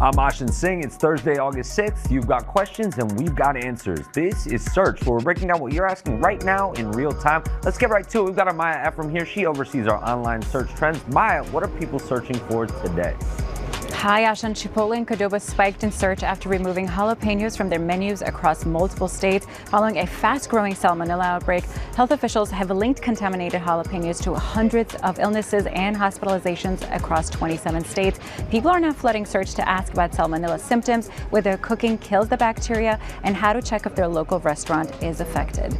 I'm Ashin Singh. It's Thursday, August 6th. You've got questions and we've got answers. This is Search, where we're breaking down what you're asking right now in real time. Let's get right to it. We've got our Maya Ephraim here. She oversees our online search trends. Maya, what are people searching for today? Hi, Ashan. Chipotle and Qdoba spiked in search after removing jalapeños from their menus across multiple states following a fast-growing salmonella outbreak. Health officials have linked contaminated jalapeños to hundreds of illnesses and hospitalizations across 27 states. People are now flooding search to ask about salmonella symptoms, whether cooking kills the bacteria, and how to check if their local restaurant is affected.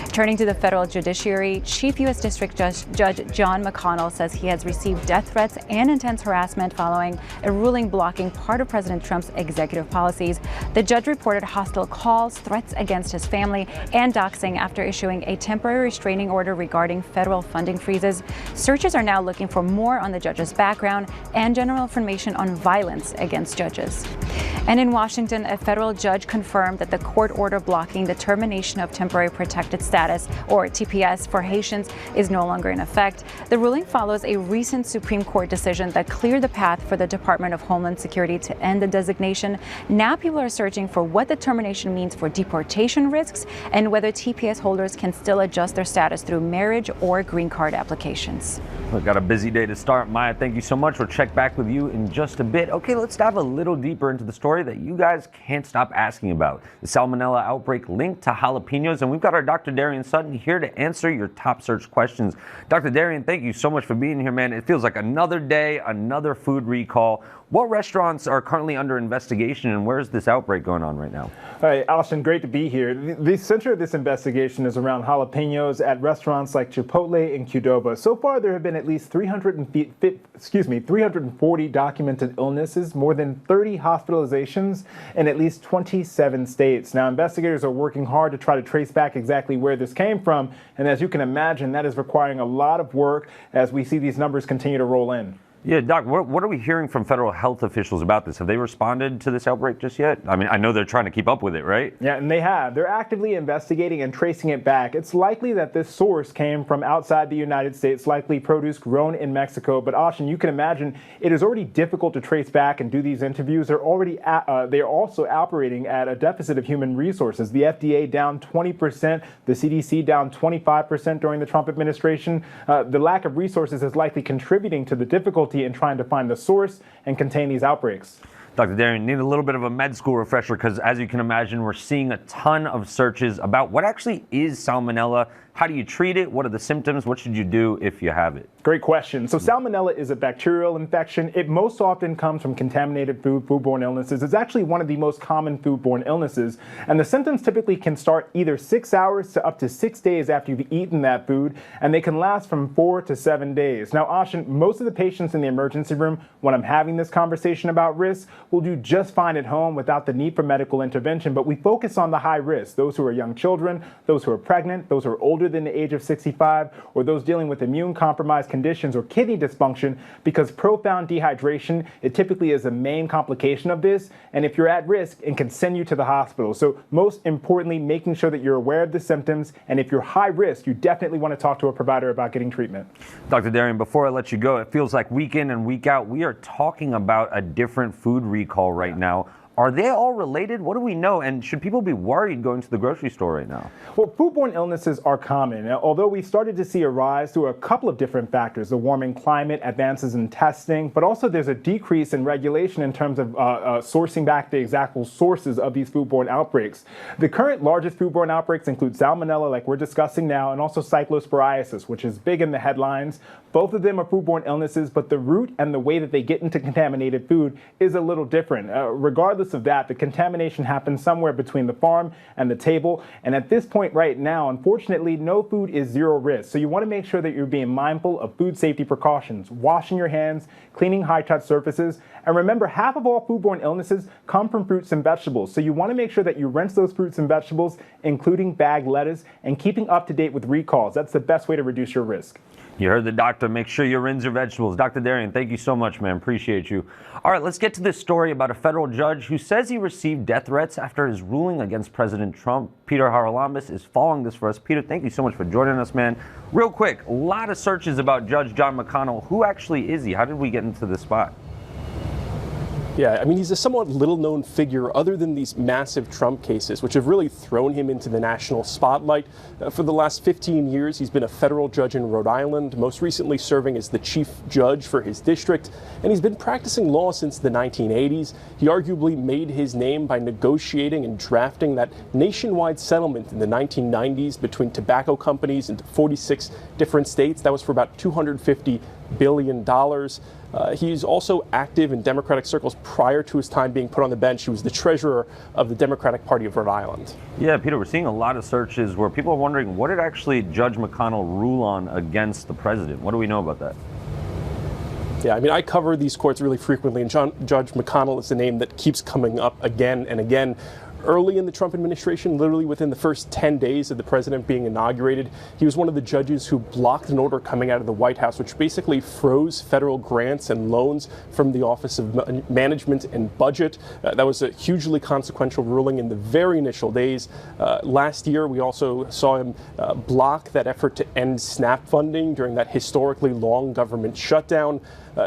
Turning to the federal judiciary, Chief U.S. District Judge John McConnell says he has received death threats and intense harassment following a ruling blocking part of President Trump's executive policies. The judge reported hostile calls, threats against his family, and doxing after issuing a temporary restraining order regarding federal funding freezes. Searchers are now looking for more on the judge's background and general information on violence against judges. And in Washington, a federal judge confirmed that the court order blocking the termination of temporary protected status, or TPS, for Haitians is no longer in effect. The ruling follows a recent Supreme Court decision that cleared the path for the Department of Homeland Security to end the designation. Now people are searching for what the termination means for deportation risks and whether TPS holders can still adjust their status through marriage or green card applications. We've got a busy day to start. Maya, thank you so much. We'll check back with you in just a bit. Okay, let's dive a little deeper into the story that you guys can't stop asking about. The salmonella outbreak linked to jalapenos, and we've got our Dr. Darian Sutton here to answer your top search questions. Dr. Darian, thank you so much for being here, man. It feels like another day, another food recall. What restaurants are currently under investigation, and where's this outbreak going on right now? All right, Alston, great to be here. The center of this investigation is around jalapenos at restaurants like Chipotle and Qdoba. So far, there have been at least 340 documented illnesses, more than 30 hospitalizations, in at least 27 states. Now, investigators are working hard to try to trace back exactly where this came from, and as you can imagine, that is requiring a lot of work as we see these numbers continue to roll in. Yeah, Doc, what are we hearing from federal health officials about this? Have they responded to this outbreak just yet? I mean, I know they're trying to keep up with it, right? Yeah, and they have. They're actively investigating and tracing it back. It's likely that this source came from outside the United States, likely produce grown in Mexico. But Ashin, you can imagine it is already difficult to trace back and do these interviews. They're also operating at a deficit of human resources. The FDA down 20%, the CDC down 25% during the Trump administration. The lack of resources is likely contributing to the difficulty in trying to find the source and contain these outbreaks. Dr. Darian, need a little bit of a med school refresher because, as you can imagine, we're seeing a ton of searches about what actually is salmonella. How do you treat it? What are the symptoms? What should you do if you have it? Great question. So salmonella is a bacterial infection. It most often comes from contaminated foodborne illnesses. It's actually one of the most common foodborne illnesses. And the symptoms typically can start either 6 hours to up to 6 days after you've eaten that food, and they can last from 4 to 7 days. Now, Ashin, most of the patients in the emergency room, when I'm having this conversation about risk, will do just fine at home without the need for medical intervention. But we focus on the high risk, those who are young children, those who are pregnant, those who are older than the age of 65, or those dealing with immune-compromised conditions or kidney dysfunction, because profound dehydration, it typically is the main complication of this, and if you're at risk, it can send you to the hospital. So most importantly, making sure that you're aware of the symptoms, and if you're high risk, you definitely want to talk to a provider about getting treatment. Dr. Darian, before I let you go, it feels like week in and week out, we are talking about a different food recall right now. Are they all related? What do we know? And should people be worried going to the grocery store right now? Well, foodborne illnesses are common, although we've started to see a rise through a couple of different factors. The warming climate, advances in testing, but also there's a decrease in regulation in terms of sourcing back the exact sources of these foodborne outbreaks. The current largest foodborne outbreaks include salmonella, like we're discussing now, and also cyclosporiasis, which is big in the headlines. Both of them are foodborne illnesses, but the route and the way that they get into contaminated food is a little different. Regardless of that, the contamination happens somewhere between the farm and the table. And at this point right now, unfortunately, no food is zero risk. So you want to make sure that you're being mindful of food safety precautions, washing your hands, cleaning high-touch surfaces. And remember, half of all foodborne illnesses come from fruits and vegetables. So you want to make sure that you rinse those fruits and vegetables, including bagged lettuce, and keeping up to date with recalls. That's the best way to reduce your risk. You heard the doctor. Make sure you rinse your vegetables. Dr. Darian, thank you so much, man. Appreciate you. All right, let's get to this story about a federal judge who says he received death threats after his ruling against President Trump. Peter Haralambous is following this for us. Peter, thank you so much for joining us, man. Real quick, a lot of searches about Judge John McConnell. Who actually is he? How did we get into this spot? Yeah, I mean, he's a somewhat little-known figure other than these massive Trump cases, which have really thrown him into the national spotlight. For the last 15 years, he's been a federal judge in Rhode Island, most recently serving as the chief judge for his district, and he's been practicing law since the 1980s. He arguably made his name by negotiating and drafting that nationwide settlement in the 1990s between tobacco companies in 46 different states. That was for about $250 billion. He's also active in Democratic circles prior to his time being put on the bench. He was the treasurer of the Democratic Party of Rhode Island. Yeah, Peter, we're seeing a lot of searches where people are wondering, what did actually Judge McConnell rule on against the president? What do we know about that? Yeah, I mean, I cover these courts really frequently, and Judge McConnell is the name that keeps coming up again and again. Early in the Trump administration, literally within the first 10 days of the president being inaugurated, he was one of the judges who blocked an order coming out of the White House, which basically froze federal grants and loans from the Office of Management and Budget. That was a hugely consequential ruling in the very initial days. Last year, we also saw him block that effort to end SNAP funding during that historically long government shutdown.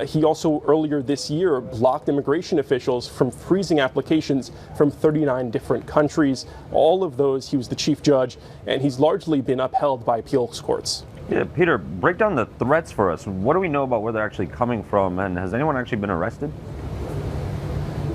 He also, earlier this year, blocked immigration officials from freezing applications from 39 different countries. All of those, he was the chief judge, and he's largely been upheld by appeals courts. Yeah, Peter, break down the threats for us. What do we know about where they're actually coming from, and has anyone actually been arrested?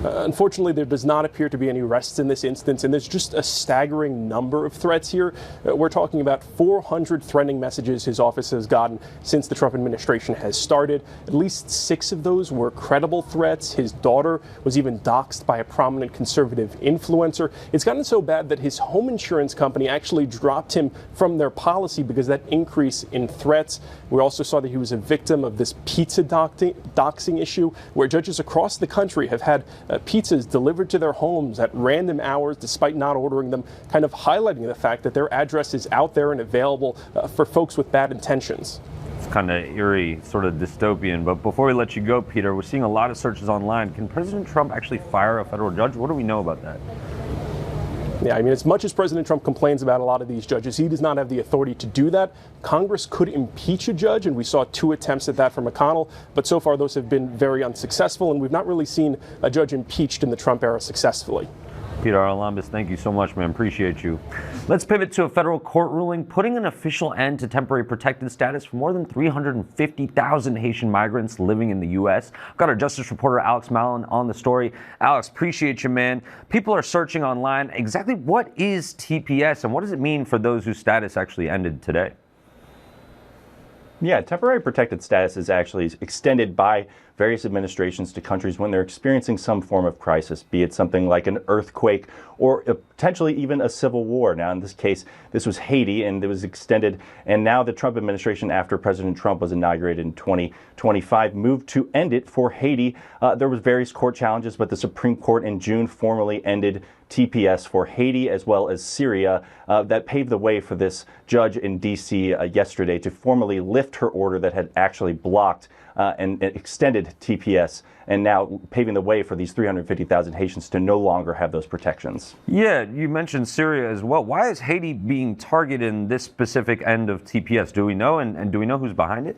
Unfortunately, there does not appear to be any arrests in this instance, and there's just a staggering number of threats here. We're talking about 400 threatening messages his office has gotten since the Trump administration has started. At least 6 of those were credible threats. His daughter was even doxxed by a prominent conservative influencer. It's gotten so bad that his home insurance company actually dropped him from their policy because of that increase in threats. We also saw that he was a victim of this pizza doxing issue, where judges across the country have had pizzas delivered to their homes at random hours despite not ordering them, kind of highlighting the fact that their address is out there and available for folks with bad intentions. It's kind of eerie, sort of dystopian. But before we let you go, Peter, we're seeing a lot of searches online. Can President Trump actually fire a federal judge? What do we know about that? Yeah, I mean, as much as President Trump complains about a lot of these judges, he does not have the authority to do that. Congress could impeach a judge, and we saw 2 attempts at that for McConnell, but so far those have been very unsuccessful, and we've not really seen a judge impeached in the Trump era successfully. Peter Arlambis, thank you so much, man. Appreciate you. Let's pivot to a federal court ruling putting an official end to temporary protected status for more than 350,000 Haitian migrants living in the U.S. I've got our justice reporter, Alex Mallon, on the story. Alex, appreciate you, man. People are searching online. Exactly what is TPS, and what does it mean for those whose status actually ended today? Yeah, temporary protected status is actually extended by various administrations to countries when they're experiencing some form of crisis, be it something like an earthquake or potentially even a civil war. Now, in this case, this was Haiti, and it was extended. And now the Trump administration, after President Trump was inaugurated in 2025, moved to end it for Haiti. There was various court challenges, but the Supreme Court in June formally ended TPS for Haiti as well as Syria. That paved the way for this judge in D.C. Yesterday to formally lift her order that had actually blocked and extended TPS, and now paving the way for these 350,000 Haitians to no longer have those protections. Yeah, you mentioned Syria as well. Why is Haiti being targeted in this specific end of TPS? Do we know, and do we know who's behind it?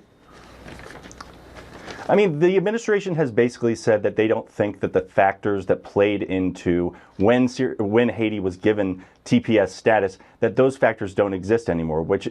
I mean, the administration has basically said that they don't think that the factors that played into when Haiti was given TPS status, that those factors don't exist anymore, which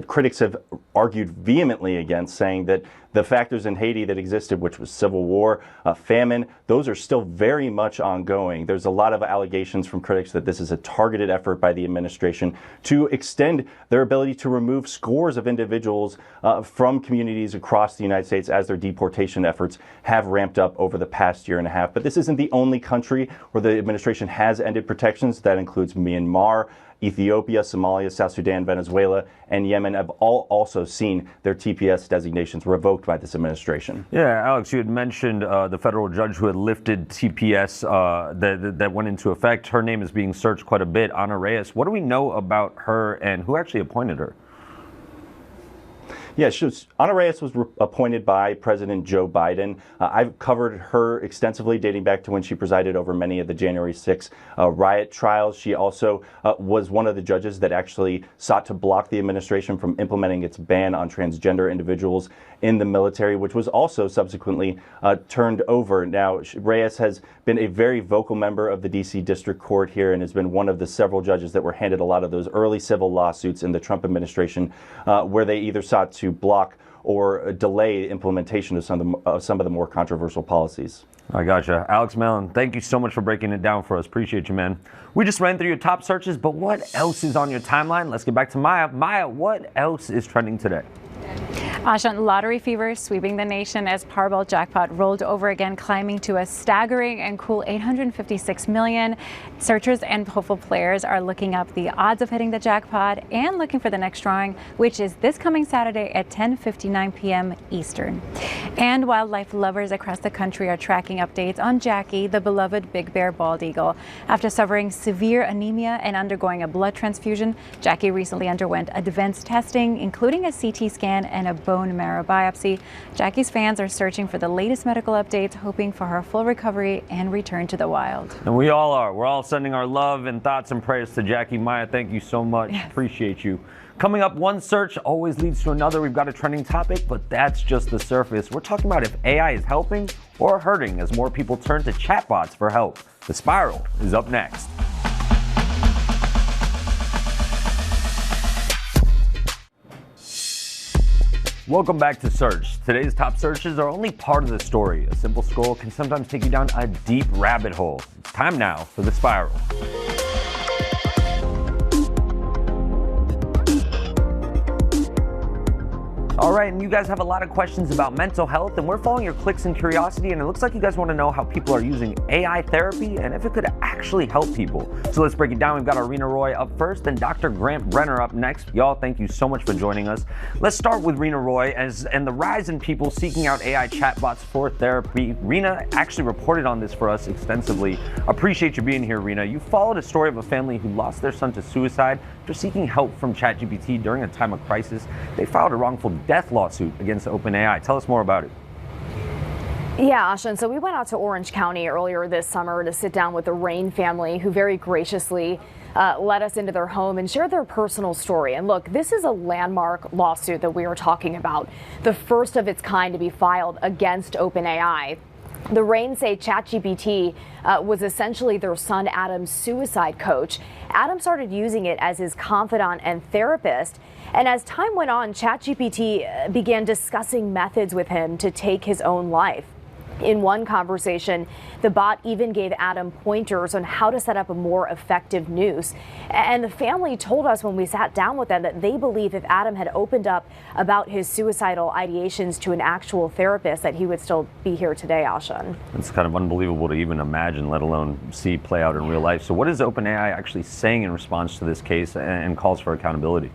critics have argued vehemently against, saying that the factors in Haiti that existed, which was civil war, famine, those are still very much ongoing. There's a lot of allegations from critics that this is a targeted effort by the administration to extend their ability to remove scores of individuals from communities across the United States as their deportation efforts have ramped up over the past year and a half. But this isn't the only country where the administration has ended protections. That includes Myanmar, Ethiopia, Somalia, South Sudan, Venezuela, and Yemen have all also seen their TPS designations revoked by this administration. Yeah, Alex, you had mentioned the federal judge who had lifted TPS that went into effect. Her name is being searched quite a bit, Ana Reyes. What do we know about her, and who actually appointed her? Yeah, Ana Reyes was appointed by President Joe Biden. I've covered her extensively dating back to when she presided over many of the January 6 riot trials. She also was one of the judges that actually sought to block the administration from implementing its ban on transgender individuals in the military, which was also subsequently turned over. Now, Reyes has been a very vocal member of the D.C. District Court here and has been one of the several judges that were handed a lot of those early civil lawsuits in the Trump administration where they either sought to block or delay implementation of some of the more controversial policies. I gotcha. Alex Mellon, thank you so much for breaking it down for us. Appreciate you, man. We just ran through your top searches, but what else is on your timeline? Let's get back to Maya. Maya, what else is trending today? Ashan, lottery fever sweeping the nation as Powerball jackpot rolled over again, climbing to a staggering and cool $856 million. Searchers and hopeful players are looking up the odds of hitting the jackpot and looking for the next drawing, which is this coming Saturday at 10:59 p.m. Eastern. And wildlife lovers across the country are tracking updates on Jackie, the beloved big bear bald eagle. After suffering severe anemia and undergoing a blood transfusion, Jackie recently underwent advanced testing, including a CT scan and a bone marrow biopsy. Jackie's fans are searching for the latest medical updates, hoping for her full recovery and return to the wild. And we all are. We're all sending our love and thoughts and prayers to Jackie. Maya, thank you so much. Yes. Appreciate you. Coming up, one search always leads to another. We've got a trending topic, but that's just the surface. We're talking about if AI is helping or hurting as more people turn to chatbots for help. The Spiral is up next. Welcome back to Search. Today's top searches are only part of the story. A simple scroll can sometimes take you down a deep rabbit hole. It's time now for The Spiral. All right, and you guys have a lot of questions about mental health, and we're following your clicks and curiosity, and it looks like you guys want to know how people are using AI therapy and if it could actually help people. So let's break it down. We've got Rena Roy up first and Dr. Grant Brenner up next. Y'all, thank you so much for joining us. Let's start with Rena Roy and the rise in people seeking out AI chatbots for therapy. Rena actually reported on this for us extensively. Appreciate you being here, Rena. You followed a story of a family who lost their son to suicide after seeking help from ChatGPT during a time of crisis. They filed a wrongful death lawsuit against OpenAI. Tell us more about it. Yeah, Ashan, so we went out to Orange County earlier this summer to sit down with the Rain family, who very graciously let us into their home and share their personal story. And look, this is a landmark lawsuit that we are talking about, the first of its kind to be filed against OpenAI. The Rain say ChatGPT was essentially their son Adam's suicide coach. Adam started using it as his confidant and therapist. And as time went on, ChatGPT began discussing methods with him to take his own life. In one conversation, the bot even gave Adam pointers on how to set up a more effective noose. And the family told us when we sat down with them that they believe if Adam had opened up about his suicidal ideations to an actual therapist, that he would still be here today, Ashan. It's kind of unbelievable to even imagine, let alone see play out in real life. So what is OpenAI actually saying in response to this case and calls for accountability?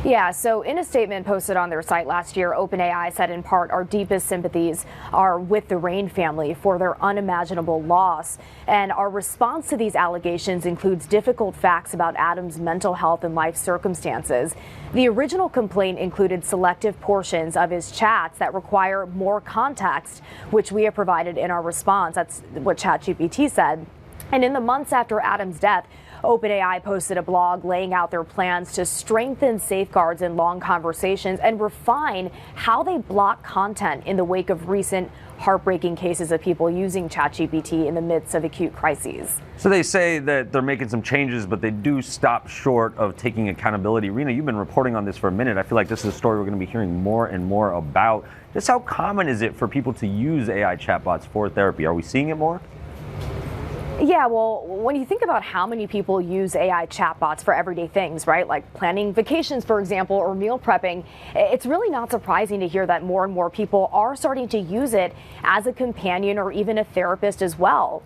Yeah, so in a statement posted on their site last year, OpenAI said in part, our deepest sympathies are with the Rain family for their unimaginable loss. And our response to these allegations includes difficult facts about Adam's mental health and life circumstances. The original complaint included selective portions of his chats that require more context, which we have provided in our response. That's what ChatGPT said. And in the months after Adam's death, OpenAI posted a blog laying out their plans to strengthen safeguards in long conversations and refine how they block content in the wake of recent heartbreaking cases of people using ChatGPT in the midst of acute crises. So they say that they're making some changes, but they do stop short of taking accountability. Rena, you've been reporting on this for a minute. I feel like this is a story we're going to be hearing more and more about. Just how common is it for people to use AI chatbots for therapy? Are we seeing it more? Yeah, well, when you think about how many people use AI chatbots for everyday things, right, like planning vacations, for example, or meal prepping, it's really not surprising to hear that more and more people are starting to use it as a companion or even a therapist as well.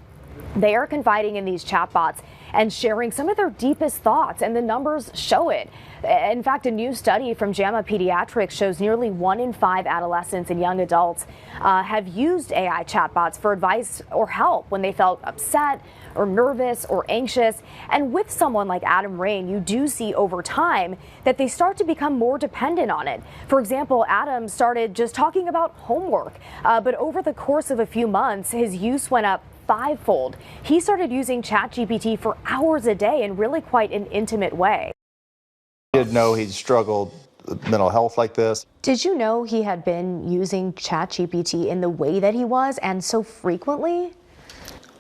They are confiding in these chatbots and sharing some of their deepest thoughts, and the numbers show it. In fact, a new study from JAMA Pediatrics shows nearly 1 in 5 adolescents and young adults have used AI chatbots for advice or help when they felt upset or nervous or anxious. And with someone like Adam Rain, you do see over time that they start to become more dependent on it. For example, Adam started just talking about homework, but over the course of a few months, his use went up 5-fold. He started using ChatGPT for hours a day in really quite an intimate way. I didn't know he'd struggled with mental health like this. Did you know he had been using ChatGPT in the way that he was and so frequently?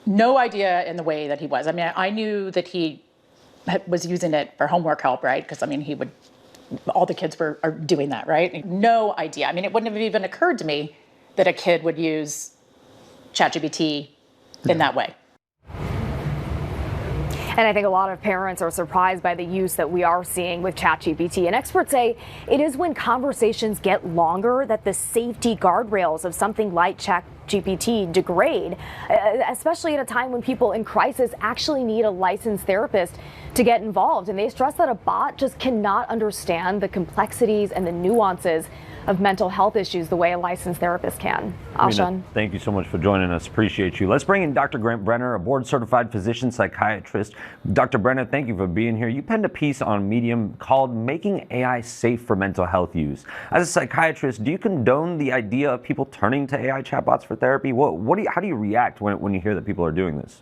No idea in the way that he was. I mean, I knew that he was using it for homework help, right? Because I mean, all the kids are doing that, right? No idea. I mean, it wouldn't have even occurred to me that a kid would use ChatGPT in that way. And I think a lot of parents are surprised by the use that we are seeing with ChatGPT. And experts say it is when conversations get longer that the safety guardrails of something like ChatGPT degrade, especially at a time when people in crisis actually need a licensed therapist to get involved. And they stress that a bot just cannot understand the complexities and the nuances of mental health issues the way a licensed therapist can. Ashan. Thank you so much for joining us. Appreciate you. Let's bring in Dr. Grant Brenner, a board-certified physician psychiatrist. Dr. Brenner, thank you for being here. You penned a piece on Medium called "Making AI Safe for Mental Health Use." As a psychiatrist, do you condone the idea of people turning to AI chatbots for therapy? How do you react when you hear that people are doing this?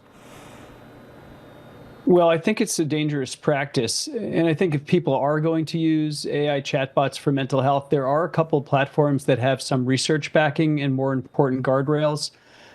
Well, I think it's a dangerous practice. And I think if people are going to use AI chatbots for mental health, there are a couple of platforms that have some research backing and more important guardrails.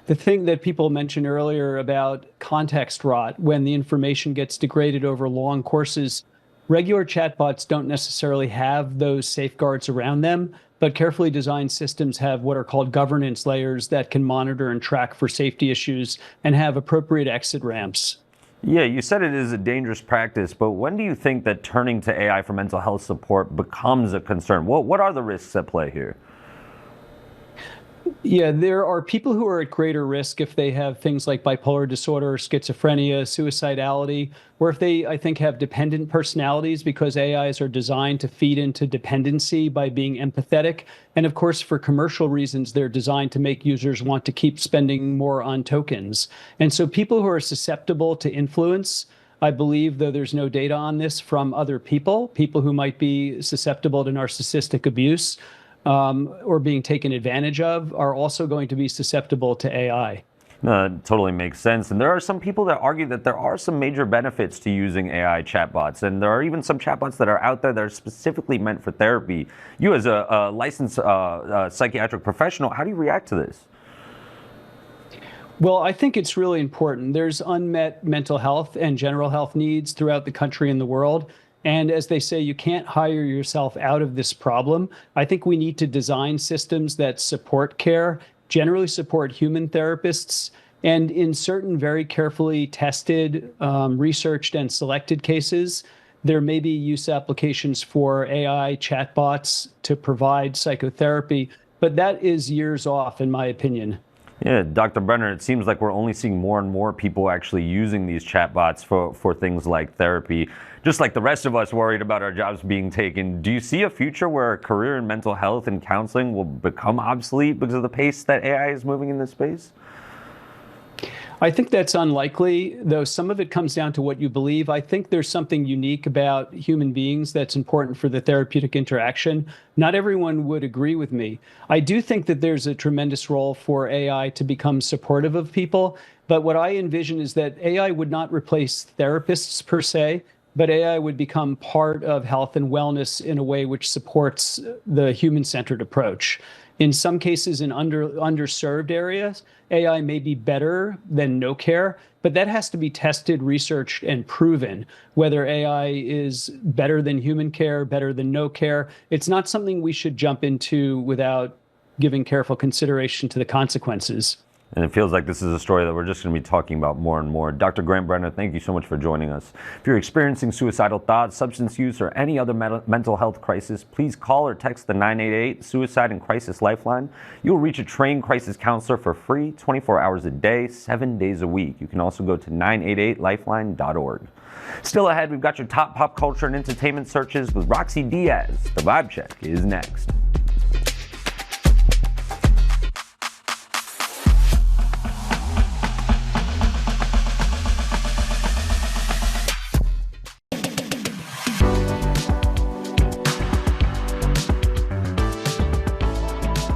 The thing that people mentioned earlier about context rot, when the information gets degraded over long courses, regular chatbots don't necessarily have those safeguards around them, but carefully designed systems have what are called governance layers that can monitor and track for safety issues and have appropriate exit ramps. Yeah, you said it is a dangerous practice, but when do you think that turning to AI for mental health support becomes a concern? What are the risks at play here? Yeah, there are people who are at greater risk if they have things like bipolar disorder, schizophrenia, suicidality, or if they, I think, have dependent personalities because AIs are designed to feed into dependency by being empathetic. And of course, for commercial reasons, they're designed to make users want to keep spending more on tokens. And so people who are susceptible to influence, I believe, though there's no data on this, from other people who might be susceptible to narcissistic abuse, or being taken advantage of, are also going to be susceptible to AI. Totally makes sense. And there are some people that argue that there are some major benefits to using AI chatbots. And there are even some chatbots that are out there that are specifically meant for therapy. You as a licensed psychiatric professional, how do you react to this? Well, I think it's really important. There's unmet mental health and general health needs throughout the country and the world. And as they say, you can't hire yourself out of this problem. I think we need to design systems that support care, generally support human therapists, and in certain very carefully tested, researched, and selected cases, there may be use applications for AI chatbots to provide psychotherapy, but that is years off, in my opinion. Yeah, Dr. Brenner, it seems like we're only seeing more and more people actually using these chatbots for things like therapy. Just like the rest of us worried about our jobs being taken, do you see a future where a career in mental health and counseling will become obsolete because of the pace that AI is moving in this space? I think that's unlikely, though some of it comes down to what you believe. I think there's something unique about human beings that's important for the therapeutic interaction. Not everyone would agree with me. I do think that there's a tremendous role for AI to become supportive of people, but what I envision is that AI would not replace therapists per se, but AI would become part of health and wellness in a way which supports the human-centered approach. In some cases, in underserved areas, AI may be better than no care, but that has to be tested, researched, and proven. Whether AI is better than human care, better than no care, it's not something we should jump into without giving careful consideration to the consequences. And it feels like this is a story that we're just going to be talking about more and more. Dr. Grant Brenner, thank you so much for joining us. If you're experiencing suicidal thoughts, substance use, or any other mental health crisis, please call or text the 988 Suicide and Crisis Lifeline. You will reach a trained crisis counselor for free, 24 hours a day, 7 days a week. You can also go to 988lifeline.org. Still ahead, we've got your top pop culture and entertainment searches with Roxy Diaz. The Vibe Check is next.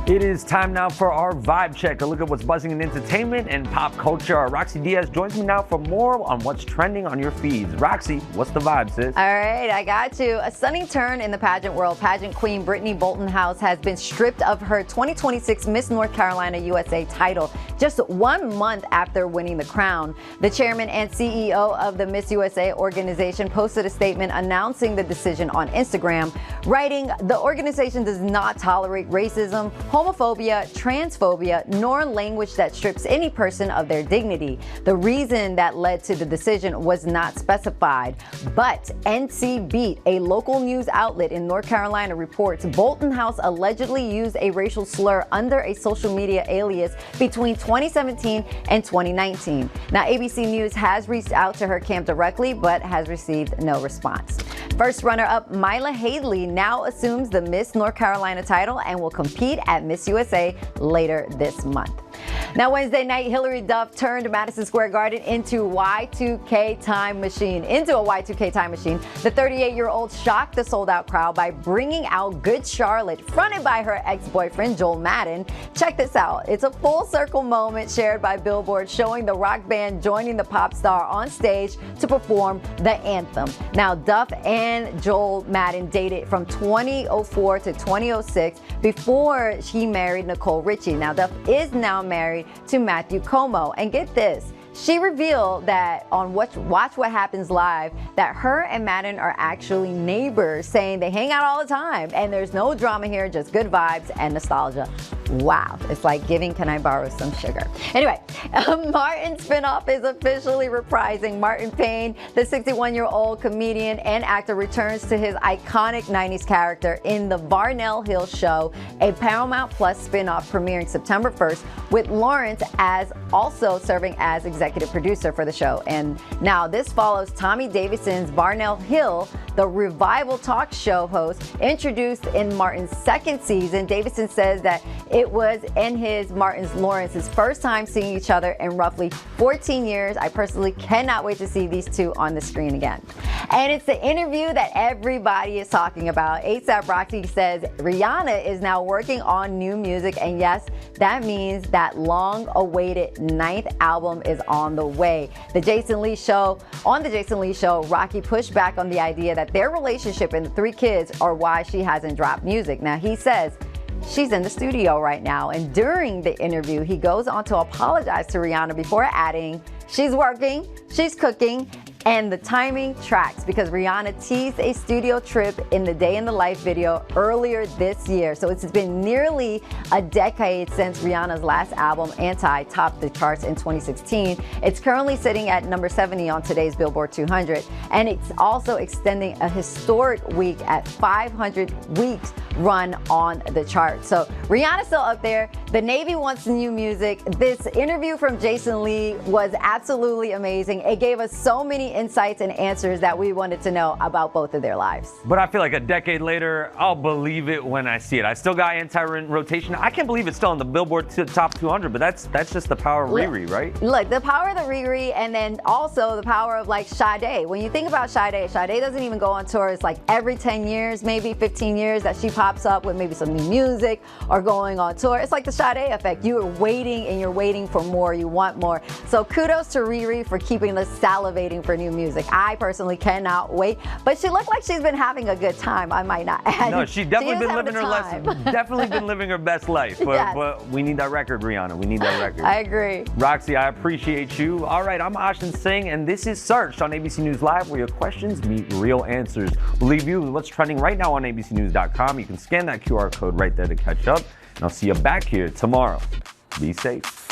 It is time now for our Vibe Check, a look at what's buzzing in entertainment and pop culture. Our Roxy Diaz joins me now for more on what's trending on your feeds. Roxy, what's the vibe, sis? All right, I got you. A stunning turn in the pageant world. Pageant queen Brittany Bolton-House has been stripped of her 2026 Miss North Carolina USA title just 1 month after winning the crown. The chairman and CEO of the Miss USA organization posted a statement announcing the decision on Instagram, writing, "The organization does not tolerate racism, homophobia, transphobia, nor language that strips any person of their dignity. The reason that led to the decision was not specified, but NC Beat, a local news outlet in North Carolina, reports Bolton-House allegedly used a racial slur under a social media alias between 2017 and 2019. Now, ABC News has reached out to her camp directly, but has received no response. First runner-up Mila Haley now assumes the Miss North Carolina title and will compete at Miss USA later this month. Now, Wednesday night, Hilary Duff turned Madison Square Garden into a Y2K time machine. The 38-year-old shocked the sold-out crowd by bringing out Good Charlotte, fronted by her ex-boyfriend Joel Madden. Check this out. It's a full-circle moment shared by Billboard, showing the rock band joining the pop star on stage to perform the anthem. Now, Duff and Joel Madden dated from 2004 to 2006 before he married Nicole Richie. Now, Duff is now married to Matthew Como. And get this, she revealed that on Watch What Happens Live that her and Madden are actually neighbors, saying they hang out all the time and there's no drama here, just good vibes and nostalgia. Wow, it's like giving Can I Borrow Some Sugar? Anyway, Martin spinoff is officially reprising. Martin Payne, the 61-year-old comedian and actor, returns to his iconic 90s character in the Varnell Hill Show, a Paramount Plus spinoff premiering September 1st, with Lawrence as also serving as executive producer for the show. And now this follows Tommy Davidson's Varnell Hill, the revival talk show host, introduced in Martin's second season. Davidson says that it was Lawrence's first time seeing each other in roughly 14 years. I personally cannot wait to see these two on the screen again. And it's the interview that everybody is talking about. ASAP Rocky says Rihanna is now working on new music, and yes, that means that long-awaited 9th album is on the way. On the Jason Lee show, Rocky pushed back on the idea that their relationship and the 3 kids are why she hasn't dropped music. Now, he says she's in the studio right now, and during the interview, he goes on to apologize to Rihanna before adding, she's working, she's cooking, and the timing tracks because Rihanna teased a studio trip in the Day in the Life video earlier this year. So it's been nearly a decade since Rihanna's last album, Anti, topped the charts in 2016. It's currently sitting at number 70 on today's Billboard 200, and it's also extending a historic week at 500 weeks run on the chart. So Rihanna's still up there. The Navy wants new music. This interview from Jason Lee was absolutely amazing. It gave us so many insights and answers that we wanted to know about both of their lives. But I feel like a decade later, I'll believe it when I see it. I still got Anti-rotation. I can't believe it's still on the Billboard top 200, but that's just the power of Riri, right? Look, the power of the Riri, and then also the power of like Sade. When you think about Sade doesn't even go on tour. It's like every 10 years, maybe 15 years that she pops up with maybe some new music or going on tour. It's like the Sade effect. You are waiting and you're waiting for more. You want more. So kudos to Riri for keeping us salivating for new music. I personally cannot wait, but she looked like she's been having a good time. I might not add. No, she's definitely been living her best life. But, Yes. but we need that record, Rihanna. We need that record. I agree. Roxy, I appreciate you. All right, I'm Ashin Singh, and this is Searched on ABC News Live, where your questions meet real answers. We'll leave you with what's trending right now on abcnews.com. You can scan that QR code right there to catch up, and I'll see you back here tomorrow. Be safe.